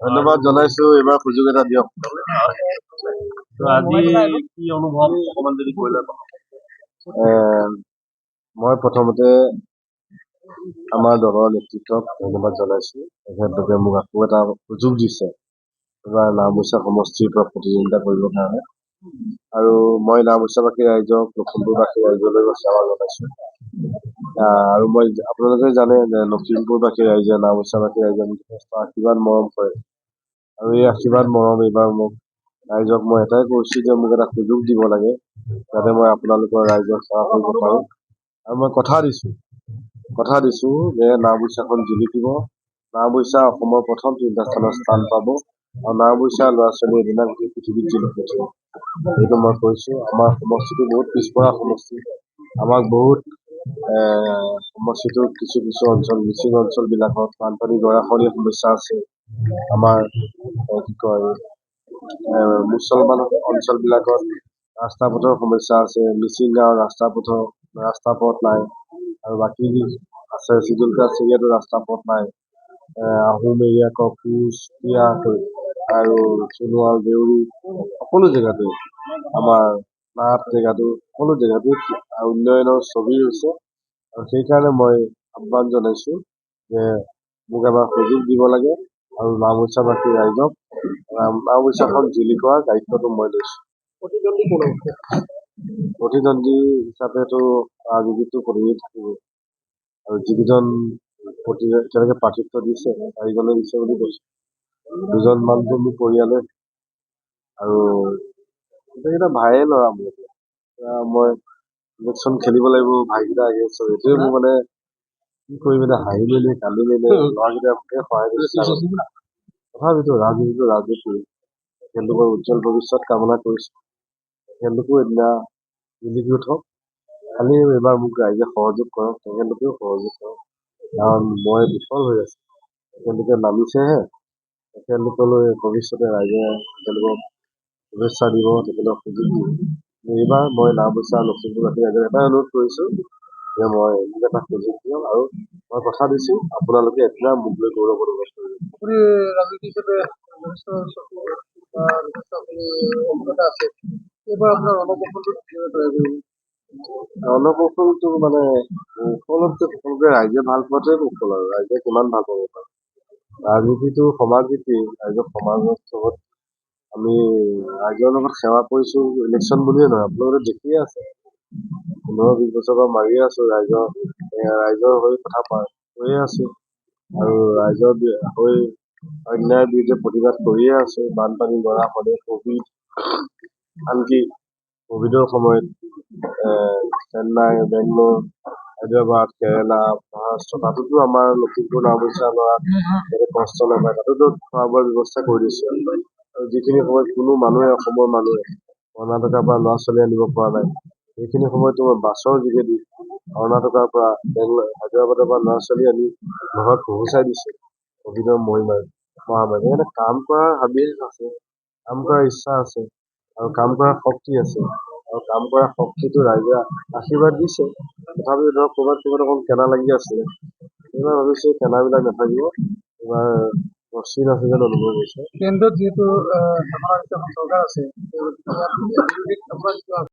ধন্যবাদ জনাইছো, এইবাৰ সুযোগ এটা দিয়ক। আজি কি অনুভৱ অকমান যদি কৰিলে মই প্ৰথমতে আমাৰ দলৰ নেতৃত্বক ধন্যবাদ জনাইছো। তেখেতলোকে মোক আকৌ এটা সুযোগ দিছে এইবাৰ নাওবৈচা সমষ্টিৰ পৰা প্ৰতিদ্বন্দ্বিতা কৰিবৰ কাৰণে, আৰু মই নাওবৈচাবাসী ৰাইজক, লখিমপুৰবাসী ৰাইজলৈ সেৱা জনাইছো। আৰু মই আপোনালোকে জানে যে লখিমপুৰবাসী ৰাইজে, নাওবৈচাবাসী ৰাইজে মোক যথেষ্ট আশীৰ্বাদ মৰম কৰে, আৰু এই আশীৰ্বাদ মৰম এইবাৰ মোক ৰাইজক মই এটাই কৈছো যে মোক এটা সুযোগ দিব লাগে, যাতে মই আপোনালোকৰ ৰাইজক সেৱা কৰিব পাৰো। আৰু মই কথা দিছো যে নাওবৈচাখন জিলিকিব, নাওবৈচা অসমৰ প্ৰথম 3টা স্থানত স্থান পাব, আৰু নাওবৈচা ল'ৰা ছোৱালী এদিনা গোটেই পৃথিৱীত জিলিকি উঠিব। এইটো মই কৈছো। আমাৰ সমষ্টিটো বহুত পিছপৰা সমষ্টি। আমাক বহুত সমষ্টিটোৰ কিছু অঞ্চল, মিচিং অঞ্চল বিলাকত বানপানী গৰাখহনীয়া সমস্যা আছে। আমাৰ কি কয় মুছলমান অঞ্চল বিলাকত ৰাস্তা পথৰ সমস্যা আছে। মিচিং গাঁৱৰ ৰাস্তা পথ নাই, আৰু বাকী আছে চিজুলকা চিৰিয়াতো ৰাস্তা পথ নাই। আহোম এৰিয়া কোচ, আৰু সোণোৱাল, দেউৰী সকলো জেগাতে, আমাৰ নাথ জেগাতো, সকলো জেগাতে উন্নয়নৰ ছবি হৈছে। আৰু সেইকাৰণে মই আহ্বান জনাইছো যে মোক এবাৰ সুযোগ দিব লাগে, আৰু নাওবৈচাবাসী ৰাইজক নাওবৈচাখন জিলিকোৱাৰ দায়িত্বটো মই লৈছো। প্ৰতিদ্বন্দ্বী হিচাপেতো ৰাজনীতিটো প্ৰতিনিধি থাকিব, আৰু যিকেইজন এতিয়ালৈকে প্ৰাৰ্থিত্ব দিছে 4জনে দিছে বুলি কৈছে। 2জন মানুহটো মোৰ পৰিয়ালে, আৰু গোটেইকেইটা ভাইয়ে ল'ৰা মোৰ। মই ইলেকশ্যন খেলিব লাগিব, ভাইকেইটা আহি আছো। এইটোৱে মোৰ মানে কি কৰিম, এতিয়া হাঁহি মেলি কান্দি মেলি ল'ৰাকেইটাই মোকে সহায় কৰিছে। তথাপিতো ৰাজনীতি তেখেতলোকৰ উজ্জ্বল ভৱিষ্যত কামনা কৰিছো। তেখেতলোকেও এদিনা জিলিকি উঠক। খালি এইবাৰ মোক ৰাইজে সহযোগ কৰক, তেখেতলোকেও সহযোগ কৰক, কাৰণ মই বিফল হৈ আছো। তেখেতলোকে নামিছেহে। তেখেতলোকলৈ ভৱিষ্যতে ৰাইজে তেখেতলোকক শুভেচ্ছা দিব, তেখেতলোকক সুযোগ দিব। এইবাৰ মই নাওবৈচা লখিমপুৰবাসী ৰাইজক এটাই অনুৰোধ কৰিছো যে মোক এটা সুযোগ দিয়ক, আৰু মই কথা দিছো আপোনালোকে এদিনা মোক লৈ গৌৰৱ অনুভৱ কৰিব। ৰণকৌশলটো মানে কৌশলতটো সকলোকে ৰাইজে ভাল পোৱাটোৱে কৌশল, আৰু ৰাইজে কিমান ভাল পাব পাৰে। ৰাজনীতিটো সমাজ নীতি, ৰাইজক সমাজত চবত আমি ৰাইজৰ লগত সেৱা কৰিছো। ইলেকশ্যন বুলিয়ে নহয়, আপোনালোকে দেখিয়ে আছে 15-20 বছৰৰ পৰা মাৰিয়ে আছো, ৰাইজৰ হৈ কথা কৈয়ে আছো, আৰু ৰাইজৰ হৈ অন্যায়ৰ বিৰুদ্ধে প্ৰতিবাদ কৰিয়ে আছো। বানপানী গৰাখহনীয়া, কভিড, আনকি কভিডৰ সময়ত চেন্নাই, বেংগলোৰ, হায়দৰাবাদ, কেৰেলা, মহাৰাষ্ট্ৰ, তাতোতো আমাৰ লখিমপুৰ নাওবৈচা ল'ৰা কষ্ট নাপায়, তাতোতো খোৱা বোৱাৰ ব্যৱস্থা কৰি দিছো। আৰু যিখিনি সময়ত কোনো মানুহে, অসমৰ মানুহে কৰ্ণাটকৰ পৰা ল'ৰা ছোৱালী আনিব পৰা নাই, সেইখিনি সময়তো বাছৰ যোগেদি কৰ্ণাটকৰ পৰা হায়দৰাবাদৰ পৰা ল'ৰা ছোৱালী আনি ঘৰত পহুচাই দিছে। কভিডৰ মহামাৰী সেইকাৰণে কাম কৰাৰ হাবিয়াস আছে, কাম কৰাৰ ইচ্ছা আছে, আৰু কাম কৰাৰ শক্তি আছে, আৰু কাম কৰাৰ শক্তিটো ৰাইজে আশীৰ্বাদ দিছে। তথাপিও ধৰক ক'ৰবাত অকণ কেনা লাগি আছিলে। এইবাৰ ভাবিছো কেনাবিলাক নাথাকিব, এইবাৰ মসৃণ আছে যেন অনুভৱ হৈছে। কেন্দ্ৰত যিহেতু চৰকাৰ আছে